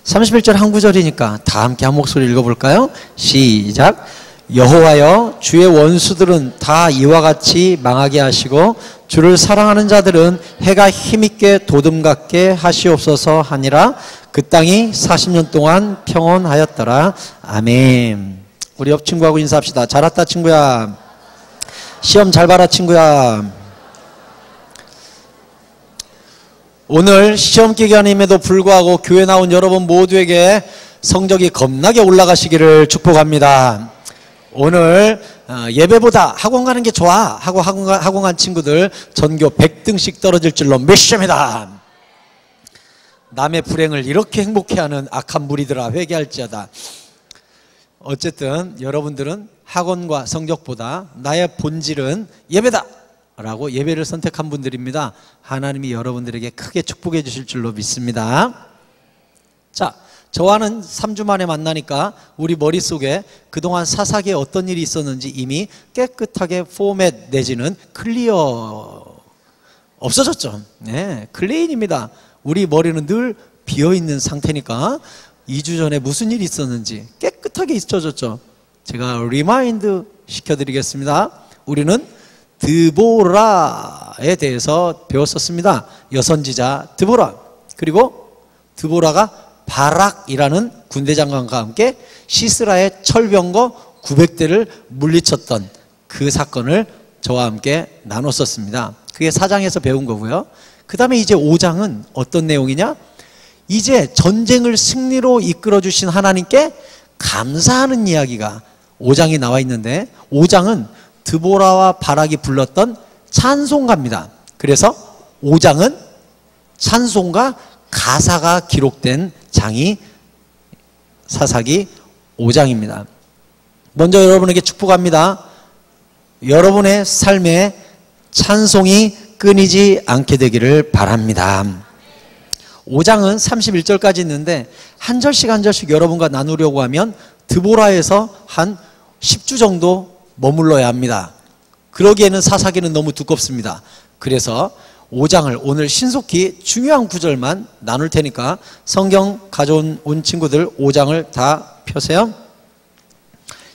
31절 한 구절이니까 다 함께 한 목소리 읽어볼까요? 시작. 여호와여, 주의 원수들은 다 이와 같이 망하게 하시고 주를 사랑하는 자들은 해가 힘있게 도둠 같게 하시옵소서 하니라. 그 땅이 40년 동안 평온하였더라. 아멘. 우리 옆 친구하고 인사합시다. 잘 왔다 친구야. 시험 잘 봐라 친구야. 오늘 시험 기간임에도 불구하고 교회 나온 여러분 모두에게 성적이 겁나게 올라가시기를 축복합니다. 오늘 예배보다 학원 가는 게 좋아 하고 학원 간 친구들 전교 100등씩 떨어질 줄로 믿습니다. 남의 불행을 이렇게 행복해하는 악한 무리들아 회개할지어다. 어쨌든 여러분들은 학원과 성적보다 나의 본질은 예배다 라고 예배를 선택한 분들입니다. 하나님이 여러분들에게 크게 축복해 주실 줄로 믿습니다. 자, 저와는 3주 만에 만나니까 우리 머릿속에 그동안 사사기에 어떤 일이 있었는지 이미 깨끗하게 포맷 내지는 클리어 없어졌죠. 네, 클린입니다. 우리 머리는 늘 비어있는 상태니까 2주 전에 무슨 일이 있었는지 깨끗하게 잊혀졌죠. 제가 리마인드 시켜드리겠습니다. 우리는 드보라에 대해서 배웠었습니다. 여선지자 드보라. 그리고 드보라가 바락이라는 군대 장관과 함께 시스라의 철병거 900대를 물리쳤던 그 사건을 저와 함께 나눴었습니다. 그게 4장에서 배운 거고요. 그 다음에 이제 5장은 어떤 내용이냐? 이제 전쟁을 승리로 이끌어 주신 하나님께 감사하는 이야기가 5장에 나와 있는데 5장은 드보라와 바락이 불렀던 찬송가입니다. 그래서 5장은 찬송가 가사가 기록된 장이 사사기 5장입니다. 먼저 여러분에게 축복합니다. 여러분의 삶에 찬송이 끊이지 않게 되기를 바랍니다. 5장은 31절까지 있는데 한 절씩 한 절씩 여러분과 나누려고 하면 드보라에서 한 10주 정도 머물러야 합니다. 그러기에는 사사기는 너무 두껍습니다. 그래서 5장을 오늘 신속히 중요한 구절만 나눌 테니까 성경 가져온 친구들 5장을 다 펴세요.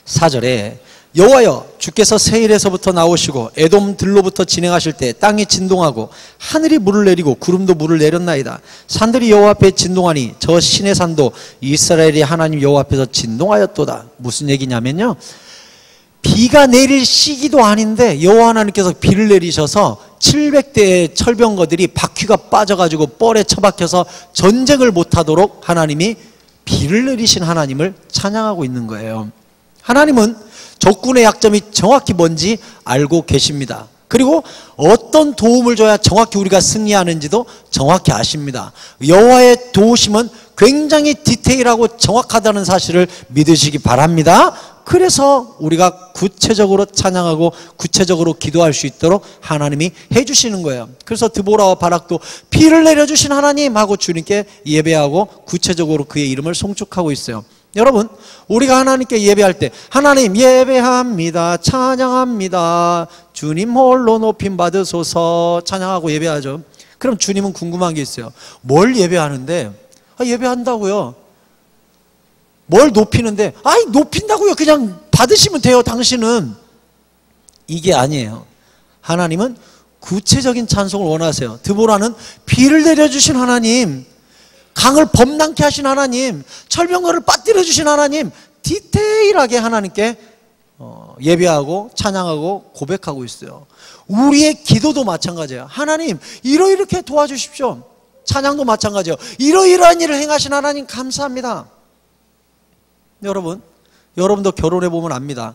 4절에 여호와여, 주께서 세일에서부터 나오시고 에돔 들로부터 진행하실 때 땅이 진동하고 하늘이 물을 내리고 구름도 물을 내렸나이다. 산들이 여호와 앞에 진동하니 저 신의 산도 이스라엘이 하나님 여호와 앞에서 진동하였도다. 무슨 얘기냐면요, 비가 내릴 시기도 아닌데 여호와 하나님께서 비를 내리셔서 700대의 철병거들이 바퀴가 빠져가지고 뻘에 처박혀서 전쟁을 못하도록 하나님이 비를 내리신 하나님을 찬양하고 있는 거예요. 하나님은 적군의 약점이 정확히 뭔지 알고 계십니다. 그리고 어떤 도움을 줘야 정확히 우리가 승리하는지도 정확히 아십니다. 여호와의 도우심은 굉장히 디테일하고 정확하다는 사실을 믿으시기 바랍니다. 그래서 우리가 구체적으로 찬양하고 구체적으로 기도할 수 있도록 하나님이 해주시는 거예요. 그래서 드보라와 바락도 비를 내려주신 하나님 하고 주님께 예배하고 구체적으로 그의 이름을 송축하고 있어요. 여러분, 우리가 하나님께 예배할 때 하나님 예배합니다, 찬양합니다, 주님 홀로 높임 받으소서 찬양하고 예배하죠. 그럼 주님은 궁금한 게 있어요. 뭘 예배하는데? 예배한다고요. 뭘 높이는데? 아이, 높인다고요. 그냥 받으시면 돼요, 당신은. 이게 아니에요. 하나님은 구체적인 찬송을 원하세요. 드보라는 비를 내려주신 하나님, 강을 범람케 하신 하나님, 철병거를 빠뜨려 주신 하나님, 디테일하게 하나님께 예배하고 찬양하고 고백하고 있어요. 우리의 기도도 마찬가지예요. 하나님 이렇게 도와주십시오. 찬양도 마찬가지예요. 이러이러한 일을 행하신 하나님 감사합니다. 여러분도 결혼해 보면 압니다.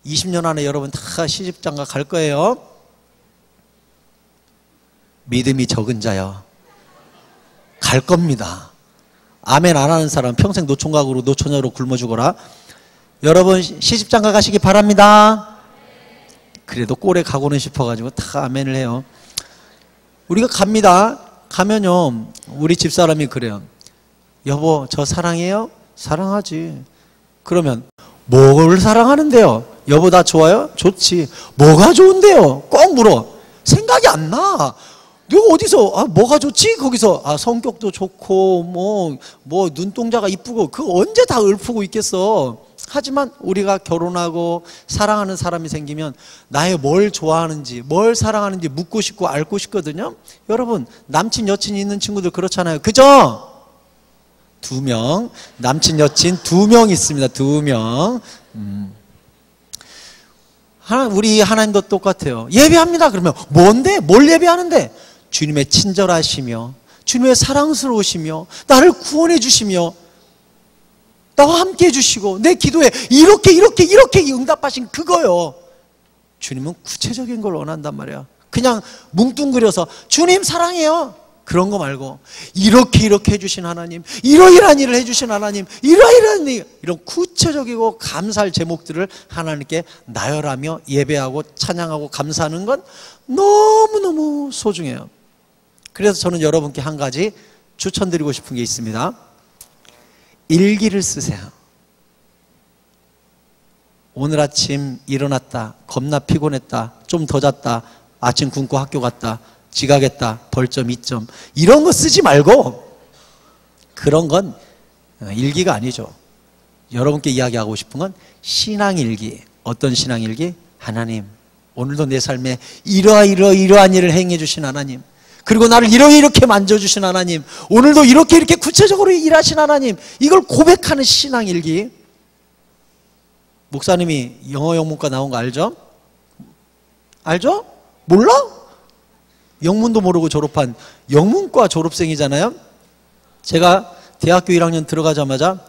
20년 안에 여러분 다 시집장가 갈 거예요. 믿음이 적은 자여 갈 겁니다. 아멘 안 하는 사람 평생 노총각으로 노처녀로 굶어 죽어라. 여러분 시집장가 가시기 바랍니다. 그래도 꼴에 가고는 싶어가지고 다 아멘을 해요. 우리가 갑니다. 가면요, 우리 집사람이 그래요. 여보 저 사랑해요? 사랑하지. 그러면 뭘 사랑하는데요? 여보 나 좋아요? 좋지. 뭐가 좋은데요? 꼭 물어. 생각이 안 나. 내가 어디서 뭐가 좋지? 거기서 성격도 좋고 뭐 눈동자가 이쁘고 그 언제 다 읊고 있겠어. 하지만 우리가 결혼하고 사랑하는 사람이 생기면 나의 뭘 좋아하는지 뭘 사랑하는지 묻고 싶고 알고 싶거든요. 여러분 남친 여친이 있는 친구들 그렇잖아요. 그죠? 2명 남친 여친 2명 있습니다. 2명. 우리 하나님도 똑같아요. 예배합니다. 그러면 뭔데? 뭘 예배하는데? 주님의 친절하시며 주님의 사랑스러우시며 나를 구원해 주시며 나와 함께 해주시고 내 기도에 이렇게 응답하신 그거요. 주님은 구체적인 걸 원한단 말이야. 그냥 뭉뚱그려서 주님 사랑해요 그런 거 말고 이렇게 해주신 하나님, 이러이러한 일을 해주신 하나님, 이러이러한 일, 이런 구체적이고 감사할 제목들을 하나님께 나열하며 예배하고 찬양하고 감사하는 건 너무너무 소중해요. 그래서 저는 여러분께 한 가지 추천드리고 싶은 게 있습니다. 일기를 쓰세요. 오늘 아침 일어났다, 겁나 피곤했다, 좀 더 잤다, 아침 굶고 학교 갔다, 지각했다, 벌점 2점 이런 거 쓰지 말고 그런 건 일기가 아니죠. 여러분께 이야기하고 싶은 건 신앙일기. 어떤 신앙일기? 하나님 오늘도 내 삶에 이러한 일을 행해 주신 하나님, 그리고 나를 이렇게 만져주신 하나님, 오늘도 이렇게 구체적으로 일하신 하나님, 이걸 고백하는 신앙일기. 목사님이 영어 영문과 나온 거 알죠? 알죠? 몰라? 영문도 모르고 졸업한 영문과 졸업생이잖아요. 제가 대학교 1학년 들어가자마자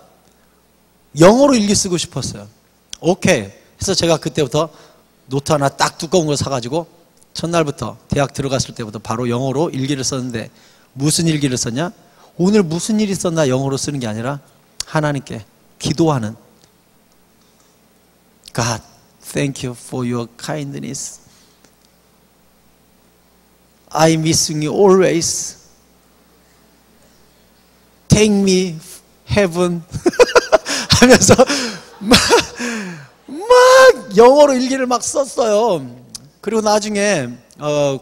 영어로 일기 쓰고 싶었어요. 오케이 그래서 제가 그때부터 노트 하나 딱 두꺼운 거 사가지고 첫날부터 대학 들어갔을 때부터 바로 영어로 일기를 썼는데 무슨 일기를 썼냐? 오늘 무슨 일이 있었나 영어로 쓰는 게 아니라 하나님께 기도하는, God, thank you for your kindness. I missing you always. Take me heaven. 하면서 막 영어로 일기를 막 썼어요. 그리고 나중에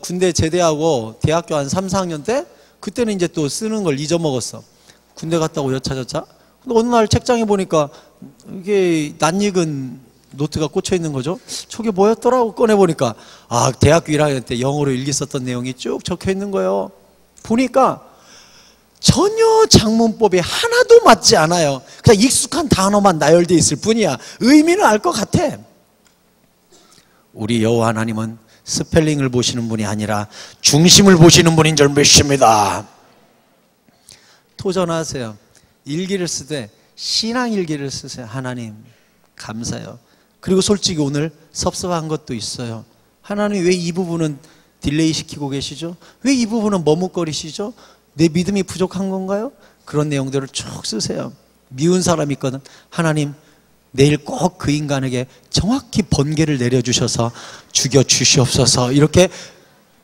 군대 제대하고 대학교 한 3, 4학년 때 그때는 이제 또 쓰는 걸 잊어먹었어. 군대 갔다고 여차저차. 근데 어느 날 책장에 보니까 이게 낯익은 노트가 꽂혀 있는 거죠. 저게 뭐였더라고 꺼내보니까 대학교 1학년 때 영어로 일기 썼던 내용이 쭉 적혀 있는 거예요. 보니까 전혀 장문법이 하나도 맞지 않아요. 그냥 익숙한 단어만 나열되어 있을 뿐이야. 의미는 알 것 같아. 우리 여호와 하나님은 스펠링을 보시는 분이 아니라 중심을 보시는 분인 줄 믿습니다. 도전하세요. 일기를 쓰되 신앙일기를 쓰세요. 하나님 감사해요. 그리고 솔직히 오늘 섭섭한 것도 있어요. 하나님 왜 이 부분은 딜레이 시키고 계시죠? 왜 이 부분은 머뭇거리시죠? 내 믿음이 부족한 건가요? 그런 내용들을 쭉 쓰세요. 미운 사람이 있거든. 하나님 내일 꼭 그 인간에게 정확히 번개를 내려주셔서 죽여주시옵소서. 이렇게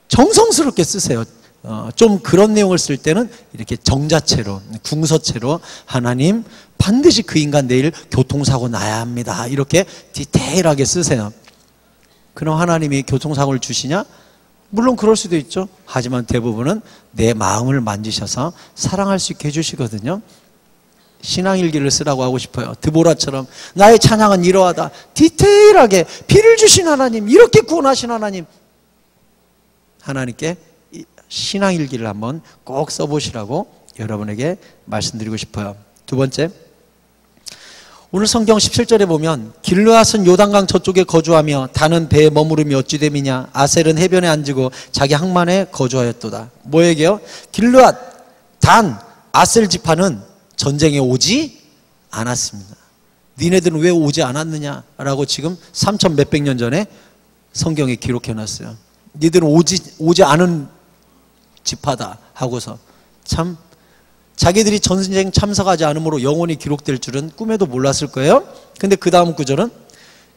정성스럽게 쓰세요. 좀 그런 내용을 쓸 때는 이렇게 정자체로, 궁서체로 하나님 반드시 그 인간 내일 교통사고 나야 합니다. 이렇게 디테일하게 쓰세요. 그럼 하나님이 교통사고를 주시냐? 물론 그럴 수도 있죠. 하지만 대부분은 내 마음을 만지셔서 사랑할 수 있게 해주시거든요. 신앙일기를 쓰라고 하고 싶어요. 드보라처럼 나의 찬양은 이러하다. 디테일하게 피를 주신 하나님, 이렇게 구원하신 하나님, 하나님께 신앙일기를 한번 꼭 써보시라고 여러분에게 말씀드리고 싶어요. 두 번째, 오늘 성경 17절에 보면 길르앗은 요단강 저쪽에 거주하며 단은 배에 머무름이 어찌 됨이냐. 아셀은 해변에 앉고 자기 항만에 거주하였도다. 뭐에게요? 길르앗, 단, 아셀 지파는 전쟁에 오지 않았습니다. 니네들은 왜 오지 않았느냐라고 지금 3천 몇백 년 전에 성경에 기록해놨어요. 니들은 오지 않은 지파다 하고서 참 자기들이 전쟁 참석하지 않으므로 영원히 기록될 줄은 꿈에도 몰랐을 거예요. 근데 그 다음 구절은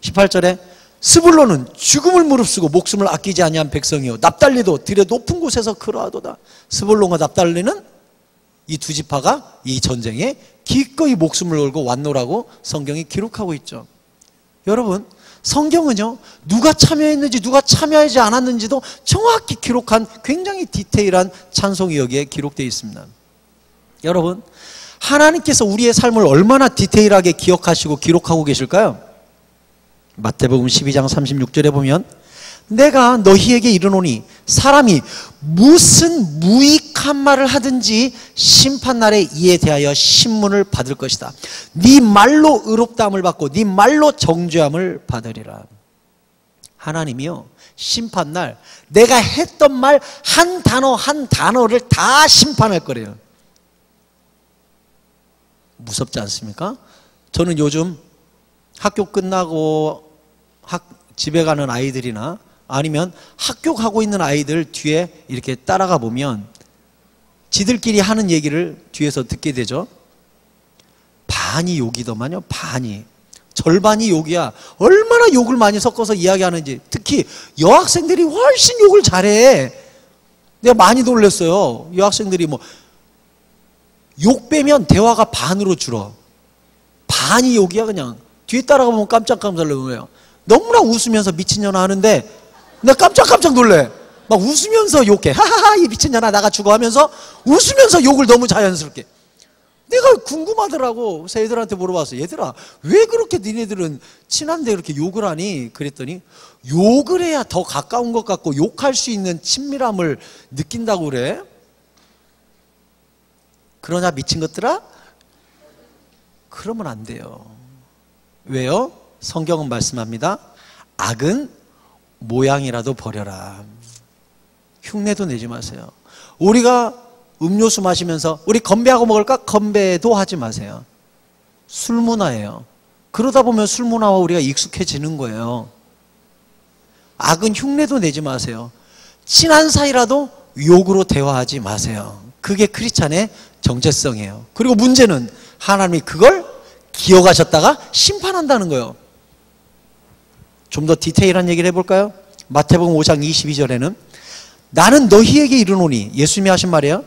18절에 스불론은 죽음을 무릅쓰고 목숨을 아끼지 아니한 백성이요 납달리도 들의 높은 곳에서 그러하도다. 스불론과 납달리는 이 두 지파가 이 전쟁에 기꺼이 목숨을 걸고 왔노라고 성경이 기록하고 있죠. 여러분 성경은요, 누가 참여했는지 누가 참여하지 않았는지도 정확히 기록한 굉장히 디테일한 찬송이 여기에 기록되어 있습니다. 여러분, 하나님께서 우리의 삶을 얼마나 디테일하게 기억하시고 기록하고 계실까요? 마태복음 12장 36절에 보면 내가 너희에게 이르노니 사람이 무슨 무익한 말을 하든지 심판날에 이에 대하여 신문을 받을 것이다. 네 말로 의롭다함을 받고 네 말로 정죄함을 받으리라. 하나님이요, 심판날 내가 했던 말 한 단어 한 단어를 다 심판할 거래요. 무섭지 않습니까? 저는 요즘 학교 끝나고 집에 가는 아이들이나 아니면 학교 가고 있는 아이들 뒤에 이렇게 따라가 보면 지들끼리 하는 얘기를 뒤에서 듣게 되죠. 반이 욕이더만요. 반이. 절반이 욕이야. 얼마나 욕을 많이 섞어서 이야기하는지. 특히 여학생들이 훨씬 욕을 잘해. 내가 많이 놀랐어요. 여학생들이 뭐 욕 빼면 대화가 반으로 줄어. 반이 욕이야 그냥. 뒤에 따라가보면 깜짝깜짝 놀라요. 너무나 웃으면서 미친년아 하는데 내가 깜짝깜짝 놀래. 막 웃으면서 욕해. 하하하 이 미친년아 나가 죽어 하면서 웃으면서 욕을 너무 자연스럽게. 내가 궁금하더라고. 그래서 애들한테 물어봤어. 얘들아 왜 그렇게 니네들은 친한데 그렇게 욕을 하니? 그랬더니 욕을 해야 더 가까운 것 같고 욕할 수 있는 친밀함을 느낀다고 그래. 그러냐 미친 것들아? 그러면 안 돼요. 왜요? 성경은 말씀합니다. 악은 모양이라도 버려라. 흉내도 내지 마세요. 우리가 음료수 마시면서 우리 건배하고 먹을까? 건배도 하지 마세요. 술 문화예요. 그러다 보면 술 문화와 우리가 익숙해지는 거예요. 악은 흉내도 내지 마세요. 친한 사이라도 욕으로 대화하지 마세요. 그게 크리스찬의 정체성이에요. 그리고 문제는 하나님이 그걸 기억하셨다가 심판한다는 거예요. 좀 더 디테일한 얘기를 해볼까요? 마태복음 5장 22절에는 나는 너희에게 이르노니, 예수님이 하신 말이에요.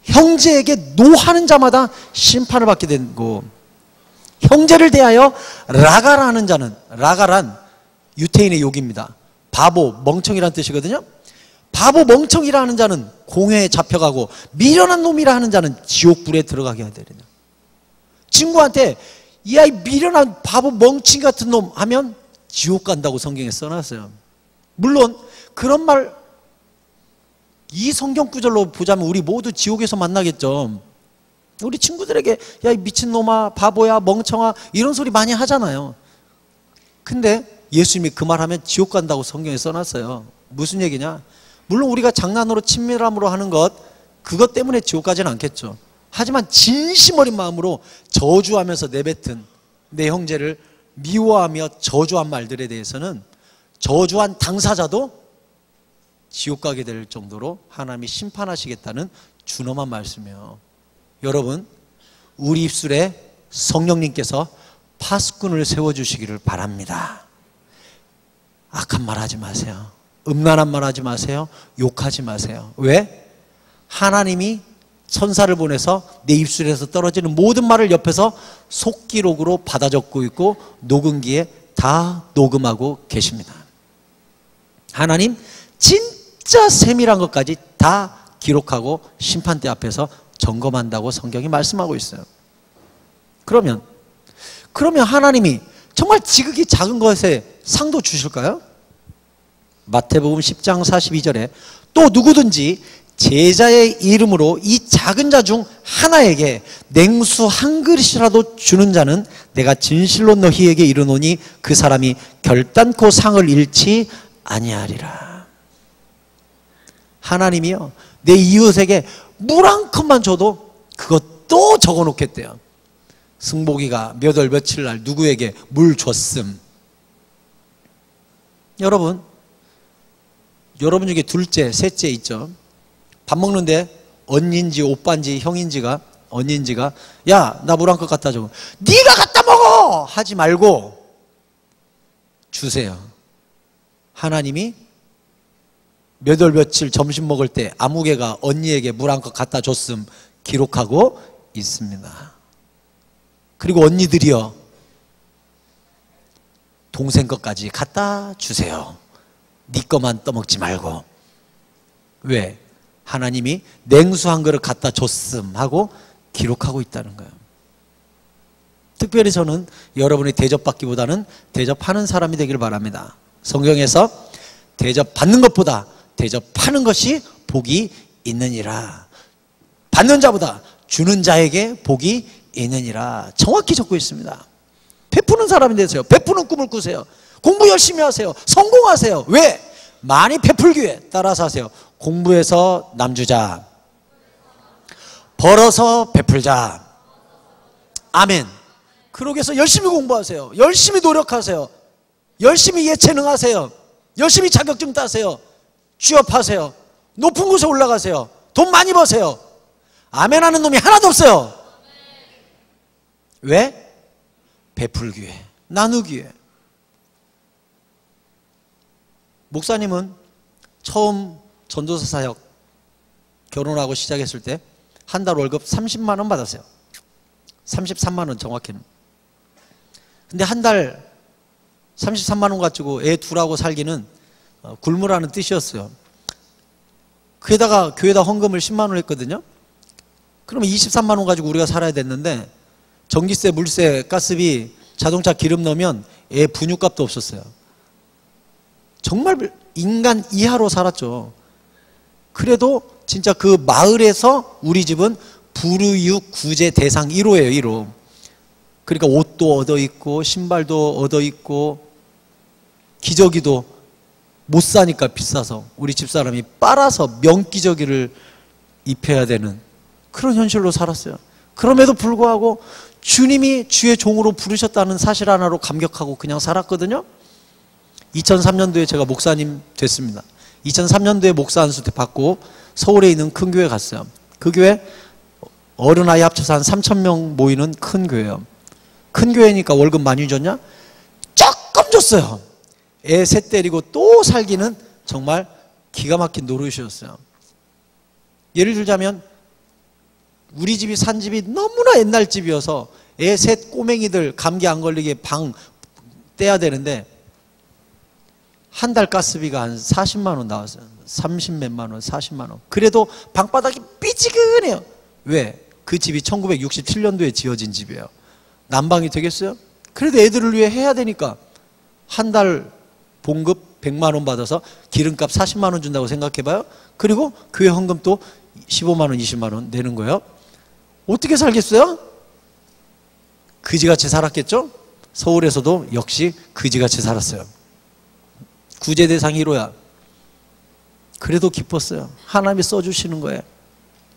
형제에게 노하는 자마다 심판을 받게 되고 형제를 대하여 라가라는 자는, 라가란 유태인의 욕입니다. 바보, 멍청이라는 뜻이거든요. 바보 멍청이라는 자는 공회에 잡혀가고 미련한 놈이라 하는 자는 지옥불에 들어가게 하되리라. 친구한테 이 아이 미련한 바보 멍청 같은 놈 하면 지옥 간다고 성경에 써놨어요. 물론 그런 말 이 성경 구절로 보자면 우리 모두 지옥에서 만나겠죠. 우리 친구들에게 야 이 미친놈아 바보야 멍청아 이런 소리 많이 하잖아요. 근데 예수님이 그 말하면 지옥 간다고 성경에 써놨어요. 무슨 얘기냐? 물론 우리가 장난으로 친밀함으로 하는 것 그것 때문에 지옥 가지는 않겠죠. 하지만 진심 어린 마음으로 저주하면서 내뱉은 내 형제를 미워하며 저주한 말들에 대해서는 저주한 당사자도 지옥 가게 될 정도로 하나님이 심판하시겠다는 준엄한 말씀이에요. 여러분, 우리 입술에 성령님께서 파수꾼을 세워주시기를 바랍니다. 악한 말 하지 마세요. 음란한 말 하지 마세요. 욕하지 마세요. 왜? 하나님이 천사를 보내서 내 입술에서 떨어지는 모든 말을 옆에서 속기록으로 받아 적고 있고 녹음기에 다 녹음하고 계십니다. 하나님 진짜 세밀한 것까지 다 기록하고 심판대 앞에서 점검한다고 성경이 말씀하고 있어요. 그러면 하나님이 정말 지극히 작은 것에 상도 주실까요? 마태복음 10장 42절에 또 누구든지 제자의 이름으로 이 작은 자 중 하나에게 냉수 한 그릇이라도 주는 자는 내가 진실로 너희에게 이르노니 그 사람이 결단코 상을 잃지 아니하리라. 하나님이요 내 이웃에게 물 한 컵만 줘도 그것도 적어 놓겠대요. 승복이가 몇 월 며칠 날 누구에게 물 줬음. 여러분 중에 둘째, 셋째 있죠. 밥 먹는데 언니인지 오빠인지 형인지가 언니인지가 야 나 물 한 컵 갖다 줘. 네가 갖다 먹어 하지 말고 주세요. 하나님이 몇 월 며칠 점심 먹을 때 아무개가 언니에게 물 한 컵 갖다 줬음 기록하고 있습니다. 그리고 언니들이요 동생 것까지 갖다 주세요. 네 것만 떠먹지 말고. 왜? 하나님이 냉수 한 그릇 갖다 줬음 하고 기록하고 있다는 거예요. 특별히 저는 여러분이 대접받기보다는 대접하는 사람이 되길 바랍니다. 성경에서 대접받는 것보다 대접하는 것이 복이 있느니라. 받는 자보다 주는 자에게 복이 있느니라. 정확히 적고 있습니다. 베푸는 사람이 되세요. 베푸는 꿈을 꾸세요. 공부 열심히 하세요. 성공하세요. 왜? 많이 베풀기 위해. 따라서 하세요. 공부해서 남주자, 벌어서 베풀자. 아멘. 그러기 위해서 열심히 공부하세요. 열심히 노력하세요. 열심히 예체능하세요. 열심히 자격증 따세요. 취업하세요. 높은 곳에 올라가세요. 돈 많이 버세요. 아멘 하는 놈이 하나도 없어요. 왜? 베풀기 위해, 나누기 위해. 목사님은 처음 전도사 사역 결혼하고 시작했을 때 한 달 월급 30만 원 받았어요. 33만 원 정확히는. 근데 한 달 33만 원 가지고 애 둘하고 살기는 굶으라는 뜻이었어요. 그에다가 교회에다 헌금을 10만 원 했거든요. 그러면 23만 원 가지고 우리가 살아야 됐는데 전기세, 물세, 가스비, 자동차 기름 넣으면 애 분유값도 없었어요. 정말 인간 이하로 살았죠. 그래도 진짜 그 마을에서 우리 집은 불우이웃 구제 대상 1호예요. 1호. 그러니까 옷도 얻어 입고 신발도 얻어 입고 기저귀도 못 사니까 비싸서 우리 집사람이 빨아서 명기저귀를 입혀야 되는 그런 현실로 살았어요. 그럼에도 불구하고 주님이 주의 종으로 부르셨다는 사실 하나로 감격하고 그냥 살았거든요. 2003년도에 제가 목사님 됐습니다. 2003년도에 목사 안수 받고 서울에 있는 큰 교회 갔어요. 그 교회 어른 아이 합쳐서 한 3,000명 모이는 큰 교회예요. 큰 교회니까 월급 많이 줬냐? 조금 줬어요. 애 셋 때리고 또 살기는 정말 기가 막힌 노릇이었어요. 예를 들자면 우리 집이 산 집이 너무나 옛날 집이어서 애 셋 꼬맹이들 감기 안 걸리게 방 떼야 되는데 한 달 가스비가 한 40만 원 나왔어요. 30몇만 원, 40만 원. 그래도 방바닥이 삐지근해요. 왜? 그 집이 1967년도에 지어진 집이에요. 난방이 되겠어요? 그래도 애들을 위해 해야 되니까 한 달 봉급 100만 원 받아서 기름값 40만 원 준다고 생각해봐요. 그리고 교회 헌금 또 15만 원, 20만 원 내는 거예요. 어떻게 살겠어요? 그지같이 살았겠죠? 서울에서도 역시 그지같이 살았어요. 구제 대상 1호야. 그래도 기뻤어요. 하나님이 써주시는 거예요.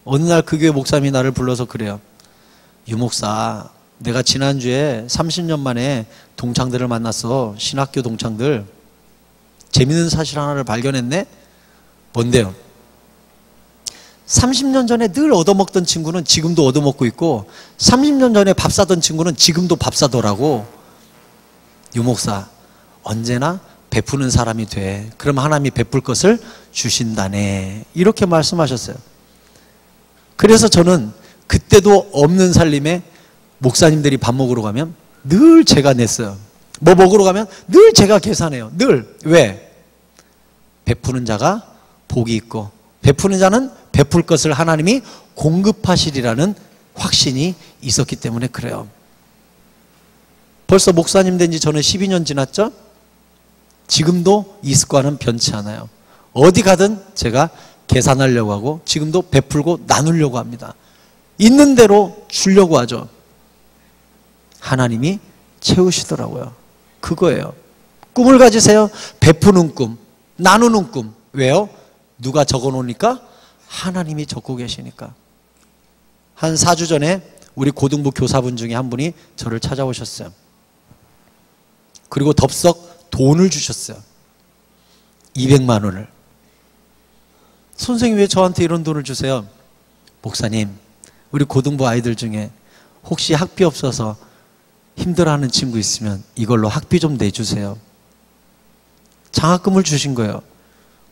어느 날 그 교회 목사님이 나를 불러서 그래요. 유 목사, 내가 지난주에 30년 만에 동창들을 만났어. 신학교 동창들. 재밌는 사실 하나를 발견했네. 뭔데요? 30년 전에 늘 얻어먹던 친구는 지금도 얻어먹고 있고 30년 전에 밥 사던 친구는 지금도 밥 사더라고. 유 목사, 언제나 베푸는 사람이 돼. 그럼 하나님이 베풀 것을 주신다네. 이렇게 말씀하셨어요. 그래서 저는 그때도 없는 살림에 목사님들이 밥 먹으러 가면 늘 제가 냈어요. 뭐 먹으러 가면 늘 제가 계산해요. 늘. 왜? 베푸는 자가 복이 있고 베푸는 자는 베풀 것을 하나님이 공급하시리라는 확신이 있었기 때문에 그래요. 벌써 목사님 된 지 저는 12년 지났죠? 지금도 이 습관은 변치 않아요. 어디 가든 제가 계산하려고 하고 지금도 베풀고 나누려고 합니다. 있는 대로 주려고 하죠. 하나님이 채우시더라고요. 그거예요. 꿈을 가지세요. 베푸는 꿈, 나누는 꿈. 왜요? 누가 적어놓으니까? 하나님이 적고 계시니까. 한 4주 전에 우리 고등부 교사분 중에 한 분이 저를 찾아오셨어요. 그리고 덥석 돈을 주셨어요. 200만 원을. 선생님 왜 저한테 이런 돈을 주세요? 목사님, 우리 고등부 아이들 중에 혹시 학비 없어서 힘들어하는 친구 있으면 이걸로 학비 좀 내주세요. 장학금을 주신 거예요.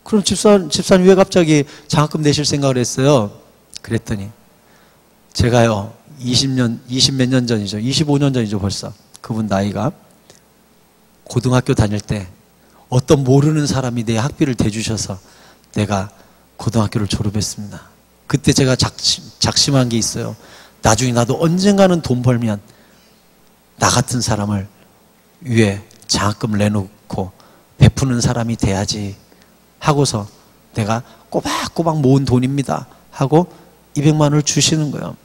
그럼 집사님 왜 갑자기 장학금 내실 생각을 했어요? 그랬더니 제가요 20몇 년 전이죠. 25년 전이죠 벌써. 그분 나이가 고등학교 다닐 때 어떤 모르는 사람이 내 학비를 대주셔서 내가 고등학교를 졸업했습니다. 그때 제가 작심한 게 있어요. 나중에 나도 언젠가는 돈 벌면 나 같은 사람을 위해 장학금 내놓고 베푸는 사람이 돼야지 하고서 내가 꼬박꼬박 모은 돈입니다 하고 200만 원을 주시는 거예요.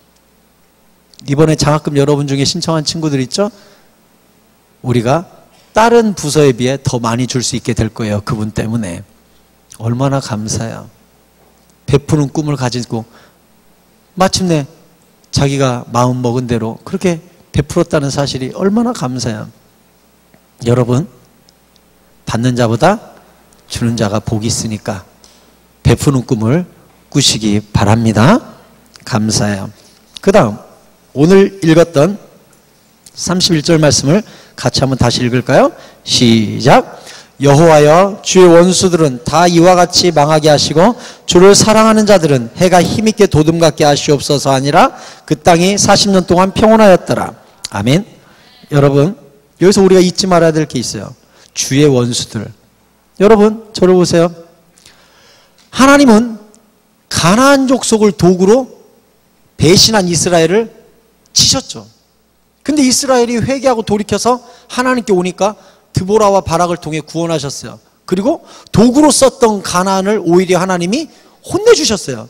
이번에 장학금 여러분 중에 신청한 친구들 있죠? 우리가 다른 부서에 비해 더 많이 줄 수 있게 될 거예요. 그분 때문에. 얼마나 감사해요. 베푸는 꿈을 가지고 마침내 자기가 마음 먹은 대로 그렇게 베풀었다는 사실이 얼마나 감사해요. 여러분, 받는 자보다 주는 자가 복이 있으니까 베푸는 꿈을 꾸시기 바랍니다. 감사해요. 그 다음 오늘 읽었던 31절 말씀을 같이 한번 다시 읽을까요? 시작. 여호와여, 주의 원수들은 다 이와 같이 망하게 하시고 주를 사랑하는 자들은 해가 힘있게 도둠같게 하시옵소서 하니라. 그 땅이 40년 동안 평온하였더라. 아멘. 여러분, 여기서 우리가 잊지 말아야 될 게 있어요. 주의 원수들. 여러분, 저를 보세요. 하나님은 가나안 족속을 도구로 배신한 이스라엘을 치셨죠. 근데 이스라엘이 회개하고 돌이켜서 하나님께 오니까 드보라와 바락을 통해 구원하셨어요. 그리고 도구로 썼던 가나안을 오히려 하나님이 혼내주셨어요.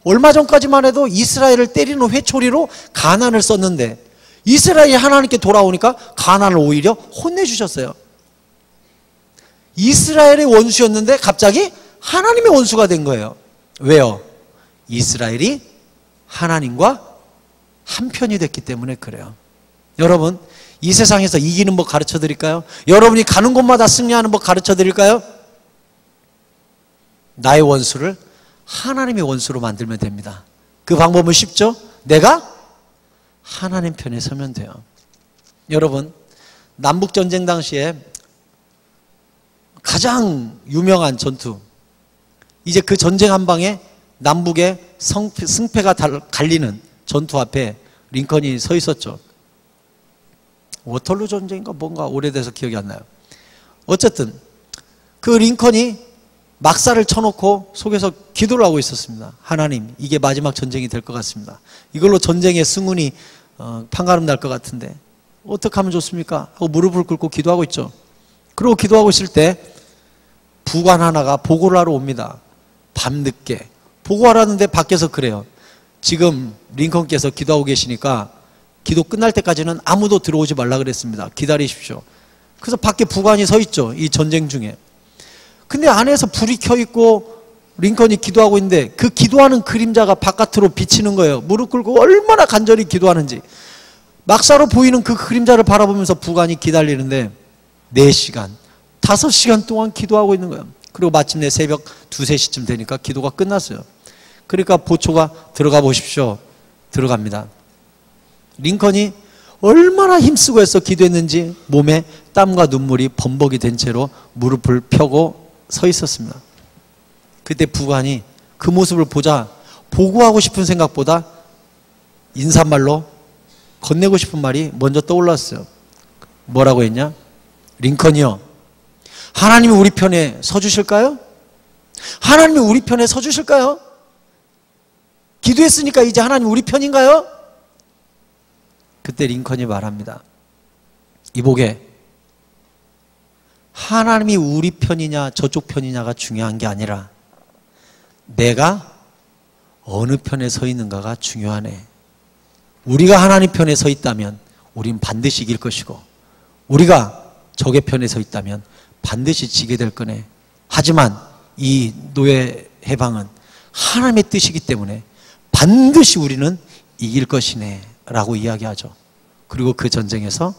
얼마 전까지만 해도 이스라엘을 때리는 회초리로 가나안을 썼는데 이스라엘이 하나님께 돌아오니까 가나안을 오히려 혼내주셨어요. 이스라엘의 원수였는데 갑자기 하나님의 원수가 된 거예요. 왜요? 이스라엘이 하나님과 한편이 됐기 때문에 그래요. 여러분, 이 세상에서 이기는 법 가르쳐 드릴까요? 여러분이 가는 곳마다 승리하는 법 가르쳐 드릴까요? 나의 원수를 하나님의 원수로 만들면 됩니다. 그 방법은 쉽죠? 내가 하나님 편에 서면 돼요. 여러분, 남북전쟁 당시에 가장 유명한 전투, 이제 그 전쟁 한 방에 남북의 승패가 갈리는 전투 앞에 링컨이 서 있었죠. 워털루 전쟁인가 뭔가 오래돼서 기억이 안 나요. 어쨌든 그 링컨이 막사를 쳐놓고 속에서 기도를 하고 있었습니다. 하나님, 이게 마지막 전쟁이 될 것 같습니다. 이걸로 전쟁의 승운이 판가름 날 것 같은데 어떻게 하면 좋습니까? 하고 무릎을 꿇고 기도하고 있죠. 그리고 기도하고 있을 때 부관 하나가 보고를 하러 옵니다. 밤늦게 보고하라는데 밖에서 그래요. 지금 링컨께서 기도하고 계시니까 기도 끝날 때까지는 아무도 들어오지 말라 그랬습니다. 기다리십시오. 그래서 밖에 부관이 서 있죠. 이 전쟁 중에. 근데 안에서 불이 켜 있고 링컨이 기도하고 있는데 그 기도하는 그림자가 바깥으로 비치는 거예요. 무릎 꿇고 얼마나 간절히 기도하는지. 막사로 보이는 그 그림자를 바라보면서 부관이 기다리는데 4시간, 5시간 동안 기도하고 있는 거예요. 그리고 마침내 새벽 2, 3시쯤 되니까 기도가 끝났어요. 그러니까 보초가 들어가 보십시오. 들어갑니다. 링컨이 얼마나 힘쓰고 해서 기도했는지 몸에 땀과 눈물이 범벅이 된 채로 무릎을 펴고 서 있었습니다. 그때 부관이 그 모습을 보자 보고하고 싶은 생각보다 인사말로 건네고 싶은 말이 먼저 떠올랐어요. 뭐라고 했냐? 링컨이요, 하나님이 우리 편에 서주실까요? 하나님이 우리 편에 서주실까요? 기도했으니까 이제 하나님 우리 편인가요? 그때 링컨이 말합니다. 이보게, 하나님이 우리 편이냐 저쪽 편이냐가 중요한 게 아니라 내가 어느 편에 서 있는가가 중요하네. 우리가 하나님 편에 서 있다면 우린 반드시 이길 것이고 우리가 적의 편에 서 있다면 반드시 지게 될 거네. 하지만 이 노예 해방은 하나님의 뜻이기 때문에 반드시 우리는 이길 것이네 라고 이야기하죠. 그리고 그 전쟁에서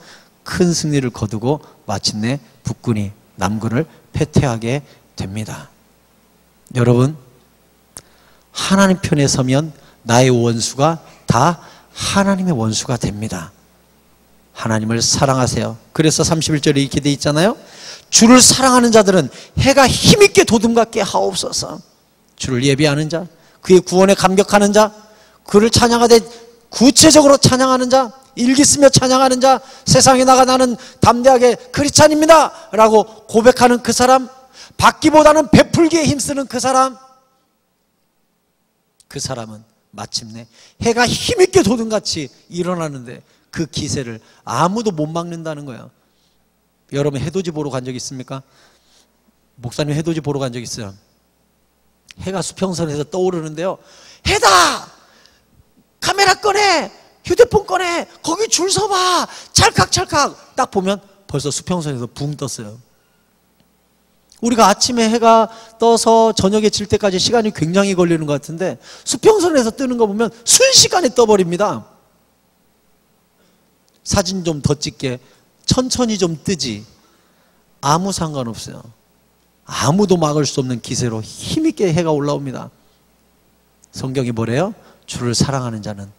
큰 승리를 거두고 마침내 북군이 남군을 패퇴하게 됩니다. 여러분, 하나님 편에 서면 나의 원수가 다 하나님의 원수가 됩니다. 하나님을 사랑하세요. 그래서 31절에 이렇게 돼 있잖아요. 주를 사랑하는 자들은 해가 힘있게 도둠같게 하옵소서. 주를 예비하는 자, 그의 구원에 감격하는 자, 그를 찬양하되 구체적으로 찬양하는 자, 일기 쓰며 찬양하는 자, 세상에 나가 나는 담대하게 크리스찬입니다 라고 고백하는 그 사람, 받기보다는 베풀기에 힘쓰는 그 사람, 그 사람은 마침내 해가 힘있게 도든같이 일어나는데 그 기세를 아무도 못 막는다는 거예요. 여러분 해돋이 보러 간 적 있습니까? 목사님 해돋이 보러 간 적 있어요. 해가 수평선에서 떠오르는데요, 해다! 카메라 꺼내! 휴대폰 꺼내! 거기 줄 서봐! 찰칵찰칵! 딱 보면 벌써 수평선에서 붕 떴어요. 우리가 아침에 해가 떠서 저녁에 질 때까지 시간이 굉장히 걸리는 것 같은데 수평선에서 뜨는 거 보면 순식간에 떠버립니다. 사진 좀 더 찍게 천천히 좀 뜨지 아무 상관없어요. 아무도 막을 수 없는 기세로 힘있게 해가 올라옵니다. 성경이 뭐래요? 주를 사랑하는 자는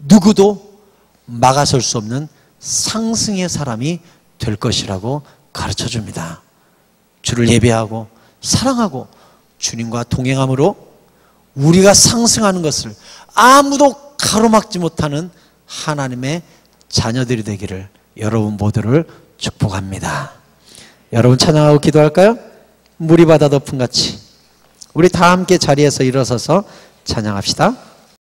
누구도 막아설 수 없는 상승의 사람이 될 것이라고 가르쳐줍니다. 주를 예배하고 사랑하고 주님과 동행함으로 우리가 상승하는 것을 아무도 가로막지 못하는 하나님의 자녀들이 되기를 여러분 모두를 축복합니다. 여러분 찬양하고 기도할까요? 물이 바다 덮음같이 우리 다 함께 자리에서 일어서서 찬양합시다.